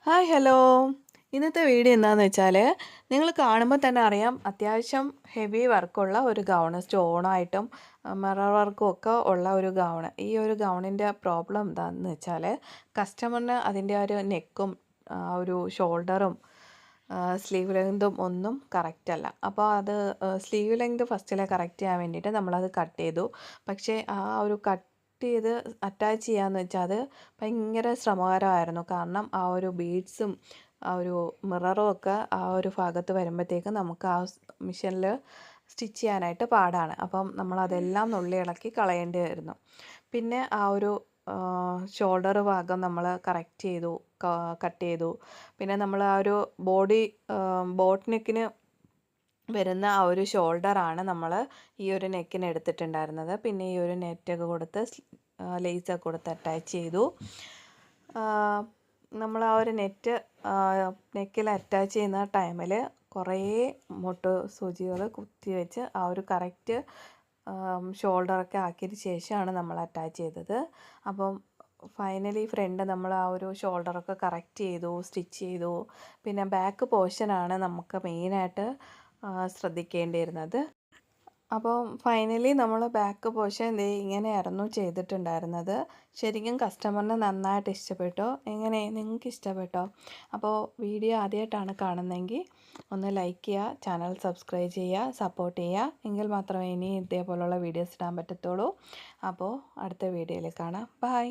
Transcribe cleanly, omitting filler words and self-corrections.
Hi hello. ഇന്നത്തെ video എന്താണെന്ന് വെച്ചാൽ നിങ്ങൾ കാണുമ്പോൾ തന്നെ അറിയാം അത്യാവശ്യം ഹെവി വർക്കുള്ള ഒരു ഗൗണ് സ്റ്റോണായിട്ടും മിറർ വർക്കും ഒക്കെ ഉള്ള ഒരു ഗൗണ്. ഈ ഒരു ഗൗണിൻ്റെ പ്രോബ്ലം എന്താണെന്ന് വെച്ചാൽ കസ്റ്റമറിന് അതിൻ്റെ ഒരു നെക്കും ഒരു ഷോൾഡറും സ്ലീവ് ലെങ്തും ഒന്നും കറക്റ്റ് അല്ല. അപ്പോൾ അത് സ്ലീവ് ലെങ്ത് ഫസ്റ്റിലെ കറക്റ്റ് ചെയ്യാൻ വേണ്ടിയിട്ട് നമ്മളത് കട്ട് ചെയ്തു. പക്ഷേ ആ ഒരു കട്ട് ചെയ്ത് അറ്റാച്ച് ചെയ്യാന്ന് വെച്ചാൽ അത് ഭയങ്കര ശ്രമകരമായിരുന്നു. കാരണം ആ ഒരു ബീഡ്സും ആ ഒരു മിററും ഒക്കെ ആ ഒരു ഭാഗത്ത് വരുമ്പോഴത്തേക്ക് നമുക്ക് ആ മിഷനിൽ സ്റ്റിച്ച് ചെയ്യാനായിട്ട് പാടാണ്. അപ്പം നമ്മളതെല്ലാം നുള്ളി ഇളക്കി കളയേണ്ടി വരുന്നു. പിന്നെ ആ ഒരു ഷോൾഡർ ഭാഗം നമ്മൾ കറക്റ്റ് ചെയ്തു, കട്ട് ചെയ്തു. പിന്നെ നമ്മൾ ആ ഒരു ബോട്ട് നെക്കിന് വരുന്ന ആ ഒരു ഷോൾഡറാണ് നമ്മൾ ഈ ഒരു നെക്കിന് എടുത്തിട്ടുണ്ടായിരുന്നത്. പിന്നെ ഈ ഒരു നെറ്റൊക്കെ കൊടുത്ത് ലേസൊക്കെ കൊടുത്ത് അറ്റാച്ച് ചെയ്തു. നമ്മൾ ആ ഒരു നെക്കിൽ അറ്റാച്ച് ചെയ്യുന്ന ടൈമിൽ കുറേ മുട്ട് സൂചികൾ കുത്തി വെച്ച് ആ ഒരു കറക്റ്റ് ഷോൾഡറൊക്കെ ആക്കിയതിന് ശേഷമാണ് നമ്മൾ അറ്റാച്ച് ചെയ്തത്. അപ്പം ഫൈനലി ഫ്രണ്ട് നമ്മൾ ആ ഒരു ഷോൾഡറൊക്കെ കറക്റ്റ് ചെയ്തു, സ്റ്റിച്ച് ചെയ്തു. പിന്നെ ബാക്ക് പോർഷനാണ് നമുക്ക് മെയിനായിട്ട് ശ്രദ്ധിക്കേണ്ടിയിരുന്നത്. അപ്പോൾ ഫൈനലി നമ്മൾ ബാക്ക് പോർഷൻ ദേ ഇങ്ങനെയായിരുന്നു ചെയ്തിട്ടുണ്ടായിരുന്നത്. ശരിക്കും കസ്റ്റമറിന് നന്നായിട്ട് ഇഷ്ടപ്പെട്ടു. എങ്ങനെ നിങ്ങൾക്ക് ഇഷ്ടപ്പെട്ടോ? അപ്പോൾ വീഡിയോ ആദ്യമായിട്ടാണ് കാണുന്നതെങ്കിൽ ഒന്ന് ലൈക്ക് ചെയ്യുക, ചാനൽ സബ്സ്ക്രൈബ് ചെയ്യുക, സപ്പോർട്ട് ചെയ്യുക. എങ്കിൽ മാത്രമേ ഇനി ഇതേപോലുള്ള വീഡിയോസ് ഇടാൻ പറ്റത്തുള്ളൂ. അപ്പോൾ അടുത്ത വീഡിയോയിൽ കാണാം. ബൈ.